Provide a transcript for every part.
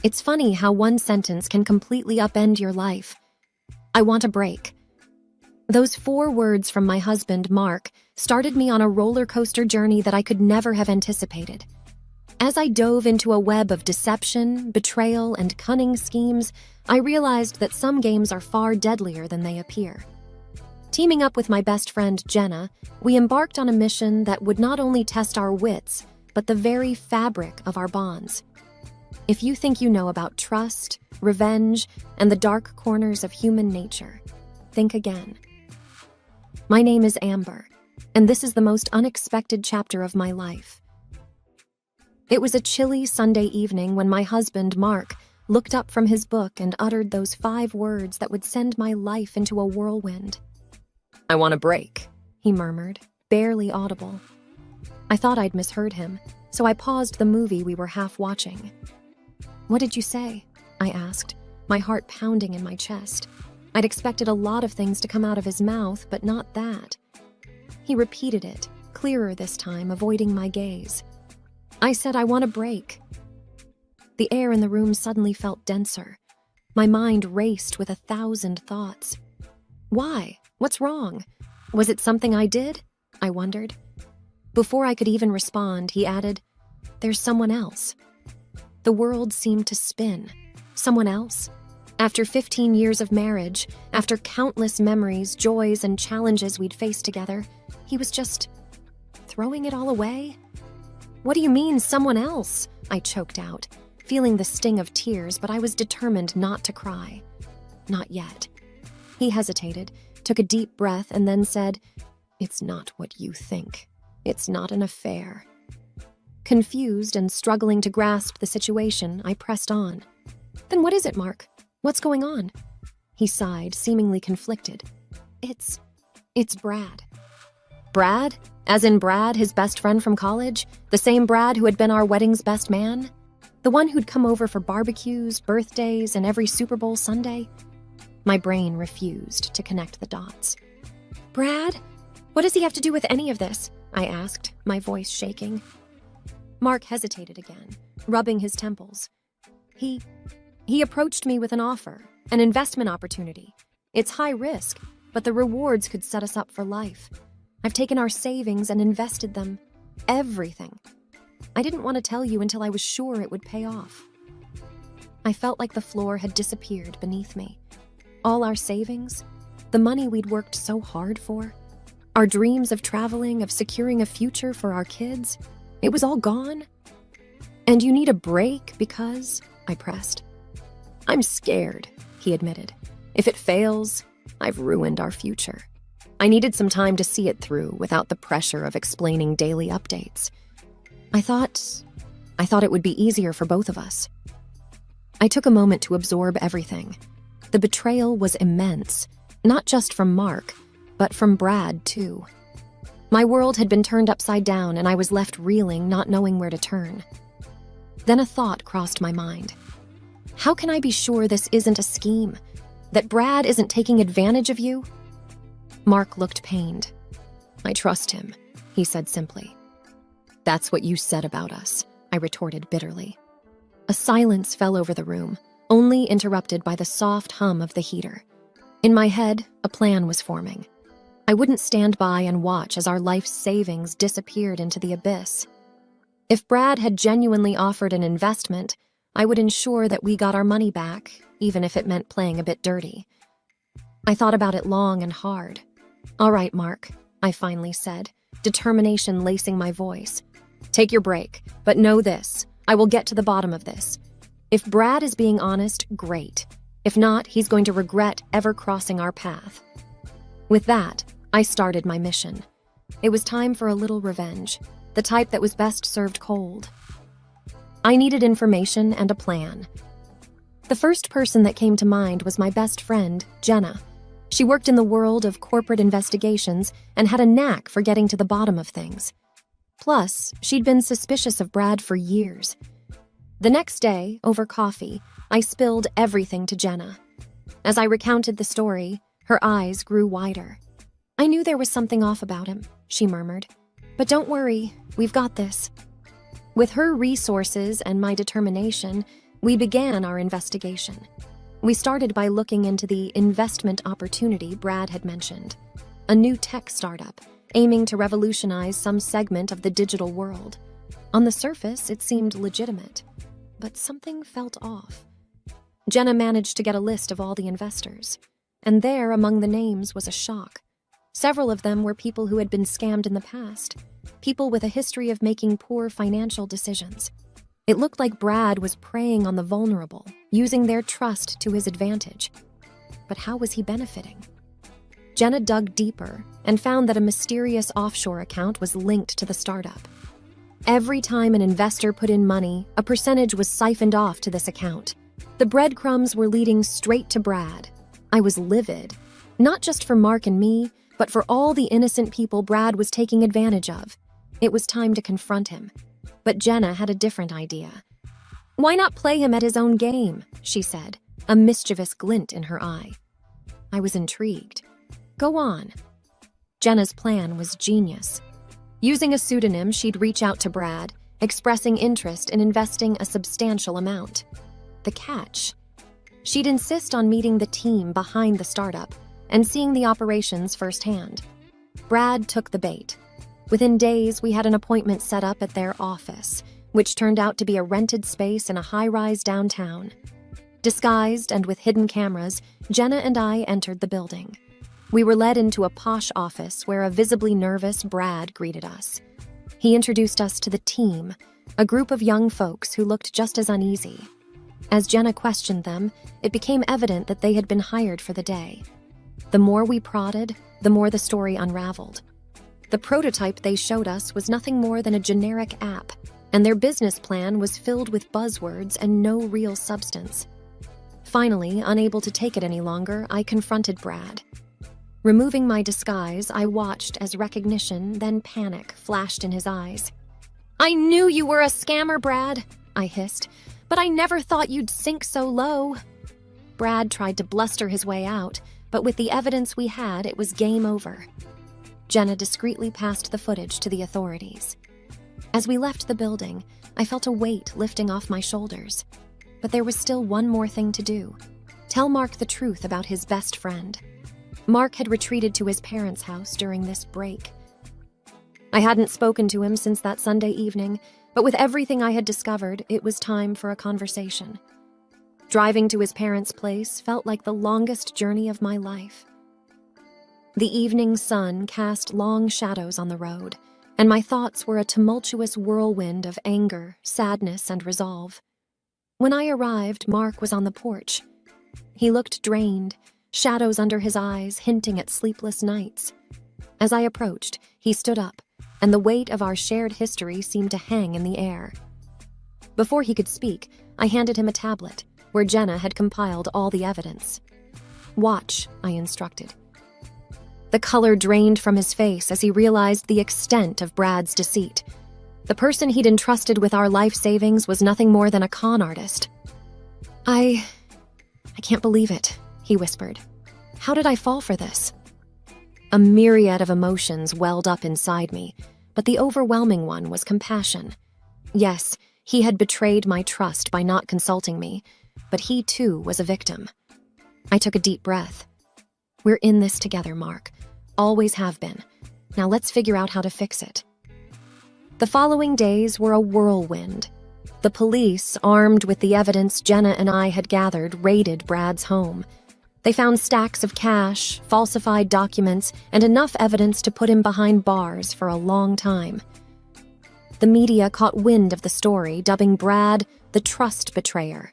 It's funny how one sentence can completely upend your life. I want a break. Those 4 words from my husband, Mark, started me on a roller coaster journey that I could never have anticipated. As I dove into a web of deception, betrayal, and cunning schemes, I realized that some games are far deadlier than they appear. Teaming up with my best friend, Jenna, we embarked on a mission that would not only test our wits, but the very fabric of our bonds. If you think you know about trust, revenge, and the dark corners of human nature, think again. My name is Amber, and this is the most unexpected chapter of my life. It was a chilly Sunday evening when my husband, Mark, looked up from his book and uttered those 5 words that would send my life into a whirlwind. "I want a break," he murmured, barely audible. I thought I'd misheard him, so I paused the movie we were half watching. "What did you say?" I asked, my heart pounding in my chest. I'd expected a lot of things to come out of his mouth, but not that. He repeated it, clearer this time, avoiding my gaze. I said, "I want a break." The air in the room suddenly felt denser. My mind raced with 1,000 thoughts. Why? What's wrong? Was it something I did? I wondered. Before I could even respond, he added, "There's someone else." The world seemed to spin. Someone else? After 15 years of marriage, after countless memories, joys, and challenges we'd faced together, he was just throwing it all away? "What do you mean, someone else?" I choked out, feeling the sting of tears, but I was determined not to cry. Not yet. He hesitated, took a deep breath, and then said, "It's not what you think. It's not an affair." Confused and struggling to grasp the situation, I pressed on. "Then what is it, Mark? What's going on?" He sighed, seemingly conflicted. It's Brad." "Brad? As in Brad, his best friend from college? The same Brad who had been our wedding's best man? The one who'd come over for barbecues, birthdays, and every Super Bowl Sunday?" My brain refused to connect the dots. "Brad? What does he have to do with any of this?" I asked, my voice shaking. Mark hesitated again, rubbing his temples. He approached me with an offer, an investment opportunity. It's high risk, but the rewards could set us up for life. I've taken our savings and invested them. Everything. I didn't want to tell you until I was sure it would pay off. I felt like the floor had disappeared beneath me. All our savings, the money we'd worked so hard for, our dreams of traveling, of securing a future for our kids, it was all gone. "And you need a break because," I pressed. "I'm scared," he admitted. "If it fails, I've ruined our future. I needed some time to see it through without the pressure of explaining daily updates. I thought it would be easier for both of us." I took a moment to absorb everything. The betrayal was immense, not just from Mark, but from Brad, too. My world had been turned upside down, and I was left reeling, not knowing where to turn. Then a thought crossed my mind. How can I be sure this isn't a scheme? That Brad isn't taking advantage of you? Mark looked pained. "I trust him," he said simply. "That's what you said about us," I retorted bitterly. A silence fell over the room, only interrupted by the soft hum of the heater. In my head, a plan was forming. I wouldn't stand by and watch as our life's savings disappeared into the abyss. If Brad had genuinely offered an investment, I would ensure that we got our money back, even if it meant playing a bit dirty. I thought about it long and hard. "All right, Mark," I finally said, determination lacing my voice. "Take your break, but know this, I will get to the bottom of this. If Brad is being honest, great. If not, he's going to regret ever crossing our path." With that, I started my mission. It was time for a little revenge, the type that was best served cold. I needed information and a plan. The first person that came to mind was my best friend, Jenna. She worked in the world of corporate investigations and had a knack for getting to the bottom of things. Plus, she'd been suspicious of Brad for years. The next day, over coffee, I spilled everything to Jenna. As I recounted the story, her eyes grew wider. "I knew there was something off about him," she murmured. "But don't worry, we've got this." With her resources and my determination, We began our investigation. We started by looking into the investment opportunity Brad had mentioned, a new tech startup aiming to revolutionize some segment of the digital world. On the surface, it seemed legitimate, but something felt off. Jenna managed to get a list of all the investors, and there among the names was a shock. Several of them were people who had been scammed in the past, people with a history of making poor financial decisions. It looked like Brad was preying on the vulnerable, using their trust to his advantage. But how was he benefiting? Jenna dug deeper and found that a mysterious offshore account was linked to the startup. Every time an investor put in money, a percentage was siphoned off to this account. The breadcrumbs were leading straight to Brad. I was livid, not just for Mark and me, but for all the innocent people Brad was taking advantage of. It was time to confront him. But Jenna had a different idea. "Why not play him at his own game?" she said, a mischievous glint in her eye. I was intrigued. "Go on." Jenna's plan was genius. Using a pseudonym, she'd reach out to Brad, expressing interest in investing a substantial amount. The catch: she'd insist on meeting the team behind the startup and seeing the operations firsthand. Brad took the bait. Within days, we had an appointment set up at their office, which turned out to be a rented space in a high-rise downtown. Disguised and with hidden cameras, Jenna and I entered the building. We were led into a posh office where a visibly nervous Brad greeted us. He introduced us to the team, a group of young folks who looked just as uneasy. As Jenna questioned them, it became evident that they had been hired for the day. The more we prodded, the more the story unraveled. The prototype they showed us was nothing more than a generic app, and their business plan was filled with buzzwords and no real substance. Finally, unable to take it any longer, I confronted Brad. Removing my disguise, I watched as recognition, then panic, flashed in his eyes. "I knew you were a scammer, Brad," I hissed, "but I never thought you'd sink so low." Brad tried to bluster his way out, but with the evidence we had, it was game over. Jenna discreetly passed the footage to the authorities. As we left the building, I felt a weight lifting off my shoulders. But there was still one more thing to do. Tell Mark the truth about his best friend. Mark had retreated to his parents' house during this break. I hadn't spoken to him since that Sunday evening, but with everything I had discovered, it was time for a conversation. Driving to his parents' place felt like the longest journey of my life. The evening sun cast long shadows on the road, and my thoughts were a tumultuous whirlwind of anger, sadness, and resolve. When I arrived, Mark was on the porch. He looked drained, shadows under his eyes hinting at sleepless nights. As I approached, he stood up, and the weight of our shared history seemed to hang in the air. Before he could speak, I handed him a tablet, where Jenna had compiled all the evidence. "Watch," I instructed. The color drained from his face as he realized the extent of Brad's deceit. The person he'd entrusted with our life savings was nothing more than a con artist. I can't believe it," he whispered. "How did I fall for this?" A myriad of emotions welled up inside me, but the overwhelming one was compassion. Yes, he had betrayed my trust by not consulting me, but he too was a victim. I took a deep breath. "We're in this together, Mark. Always have been. Now let's figure out how to fix it." The following days were a whirlwind. The police, armed with the evidence Jenna and I had gathered, raided Brad's home. They found stacks of cash, falsified documents, and enough evidence to put him behind bars for a long time. The media caught wind of the story, dubbing Brad the trust betrayer.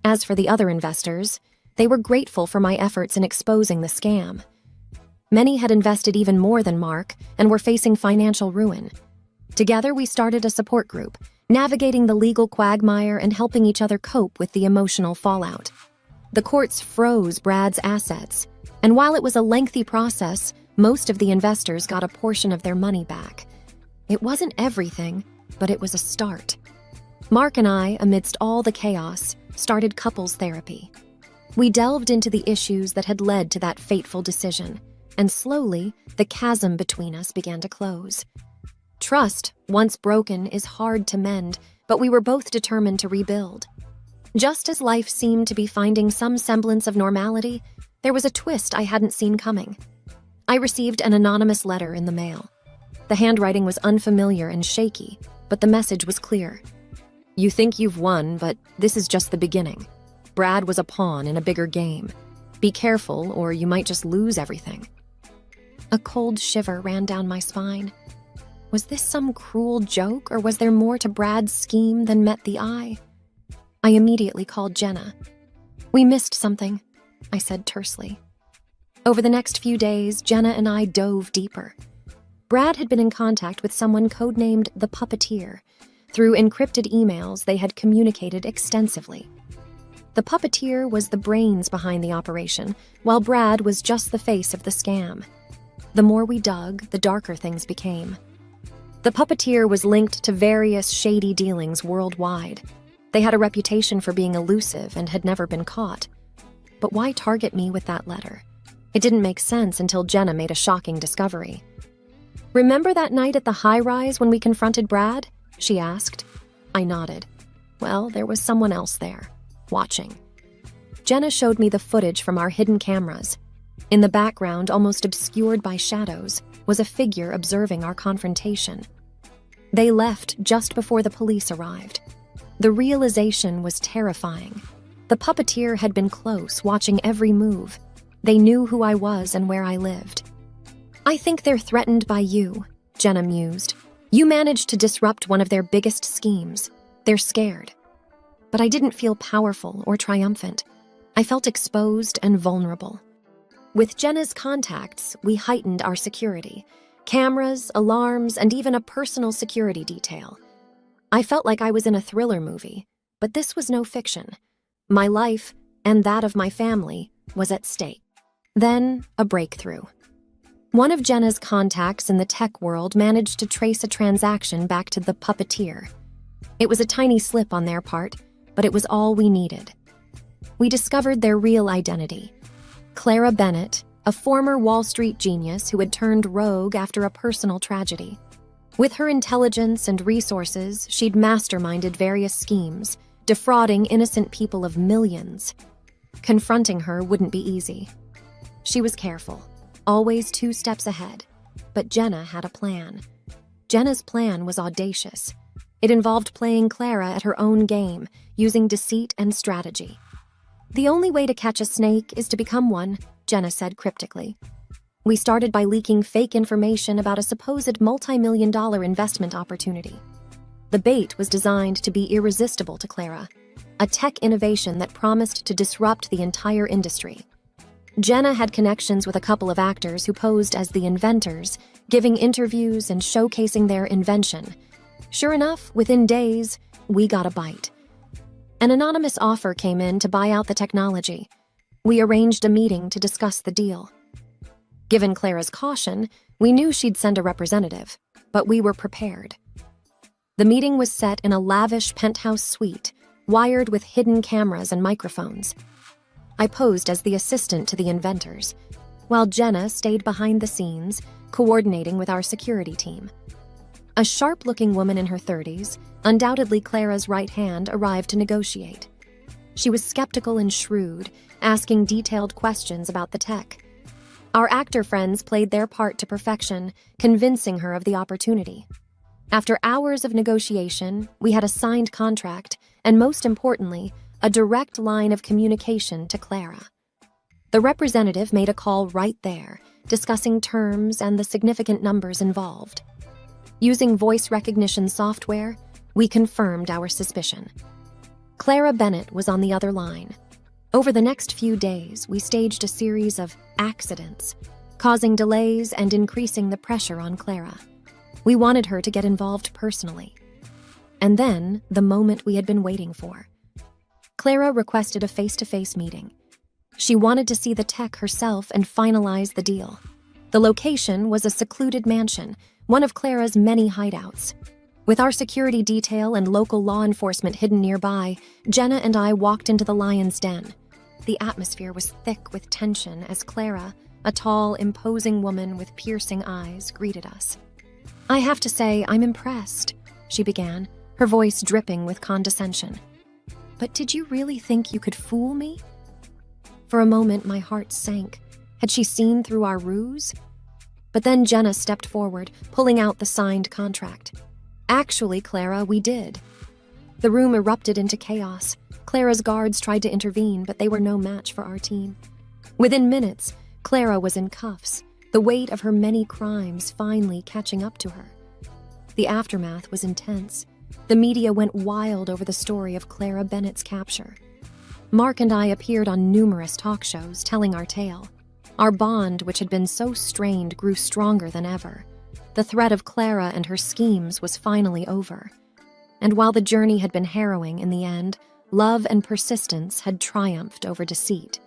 As for the other investors, they were grateful for my efforts in exposing the scam. Many had invested even more than Mark and were facing financial ruin. Together, we started a support group, navigating the legal quagmire and helping each other cope with the emotional fallout. The courts froze Brad's assets, and while it was a lengthy process, most of the investors got a portion of their money back. It wasn't everything, but it was a start. Mark and I, amidst all the chaos, started couples therapy. We delved into the issues that had led to that fateful decision, and slowly, the chasm between us began to close. Trust, once broken, is hard to mend, but we were both determined to rebuild. Just as life seemed to be finding some semblance of normality, there was a twist I hadn't seen coming. I received an anonymous letter in the mail. The handwriting was unfamiliar and shaky, but the message was clear. You think you've won, but this is just the beginning. Brad was a pawn in a bigger game. Be careful, or you might just lose everything. A cold shiver ran down my spine. Was this some cruel joke, or was there more to Brad's scheme than met the eye? I immediately called Jenna. We missed something, I said tersely. Over the next few days, Jenna and I dove deeper. Brad had been in contact with someone codenamed the Puppeteer. Through encrypted emails, they had communicated extensively. The Puppeteer was the brains behind the operation, while Brad was just the face of the scam. The more we dug, the darker things became. The Puppeteer was linked to various shady dealings worldwide. They had a reputation for being elusive and had never been caught. But why target me with that letter? It didn't make sense until Jenna made a shocking discovery. Remember that night at the high-rise when we confronted Brad? She asked. I nodded. Well, there was someone else there, watching. Jenna showed me the footage from our hidden cameras. In the background, almost obscured by shadows, was a figure observing our confrontation. They left just before the police arrived. The realization was terrifying. The Puppeteer had been close, watching every move. They knew who I was and where I lived. I think they're threatened by you, Jenna mused. You managed to disrupt one of their biggest schemes. They're scared. But I didn't feel powerful or triumphant. I felt exposed and vulnerable. With Jenna's contacts, we heightened our security. Cameras, alarms, and even a personal security detail. I felt like I was in a thriller movie, but this was no fiction. My life, and that of my family, was at stake. Then, a breakthrough. One of Jenna's contacts in the tech world managed to trace a transaction back to the Puppeteer. It was a tiny slip on their part, but it was all we needed. We discovered their real identity. Clara Bennett, a former Wall Street genius who had turned rogue after a personal tragedy. With her intelligence and resources, she'd masterminded various schemes, defrauding innocent people of millions. Confronting her wouldn't be easy. She was careful, always 2 steps ahead, but Jenna had a plan. Jenna's plan was audacious. It involved playing Clara at her own game, using deceit and strategy. The only way to catch a snake is to become one, Jenna said cryptically. We started by leaking fake information about a supposed multi-million-dollar investment opportunity. The bait was designed to be irresistible to Clara, a tech innovation that promised to disrupt the entire industry. Jenna had connections with a couple of actors who posed as the inventors, giving interviews and showcasing their invention. Sure enough, within days, we got a bite. An anonymous offer came in to buy out the technology. We arranged a meeting to discuss the deal. Given Clara's caution, we knew she'd send a representative, but we were prepared. The meeting was set in a lavish penthouse suite, wired with hidden cameras and microphones. I posed as the assistant to the inventors, while Jenna stayed behind the scenes, coordinating with our security team. A sharp-looking woman in her 30s, undoubtedly Clara's right hand, arrived to negotiate. She was skeptical and shrewd, asking detailed questions about the tech. Our actor friends played their part to perfection, convincing her of the opportunity. After hours of negotiation, we had a signed contract, and most importantly, a direct line of communication to Clara. The representative made a call right there, discussing terms and the significant numbers involved. Using voice recognition software, we confirmed our suspicion. Clara Bennett was on the other line. Over the next few days, we staged a series of accidents, causing delays and increasing the pressure on Clara. We wanted her to get involved personally. And then, the moment we had been waiting for. Clara requested a face-to-face meeting. She wanted to see the tech herself and finalize the deal. The location was a secluded mansion, one of Clara's many hideouts. With our security detail and local law enforcement hidden nearby, Jenna and I walked into the lion's den. The atmosphere was thick with tension as Clara, a tall, imposing woman with piercing eyes, greeted us. I have to say, I'm impressed, she began, her voice dripping with condescension. But did you really think you could fool me? For a moment, my heart sank. Had she seen through our ruse? But then Jenna stepped forward, pulling out the signed contract. Actually, Clara, we did. The room erupted into chaos. Clara's guards tried to intervene, but they were no match for our team. Within minutes, Clara was in cuffs, the weight of her many crimes finally catching up to her. The aftermath was intense. The media went wild over the story of Clara Bennett's capture. Mark and I appeared on numerous talk shows telling our tale. Our bond, which had been so strained, grew stronger than ever. The threat of Clara and her schemes was finally over. And while the journey had been harrowing in the end, love and persistence had triumphed over deceit.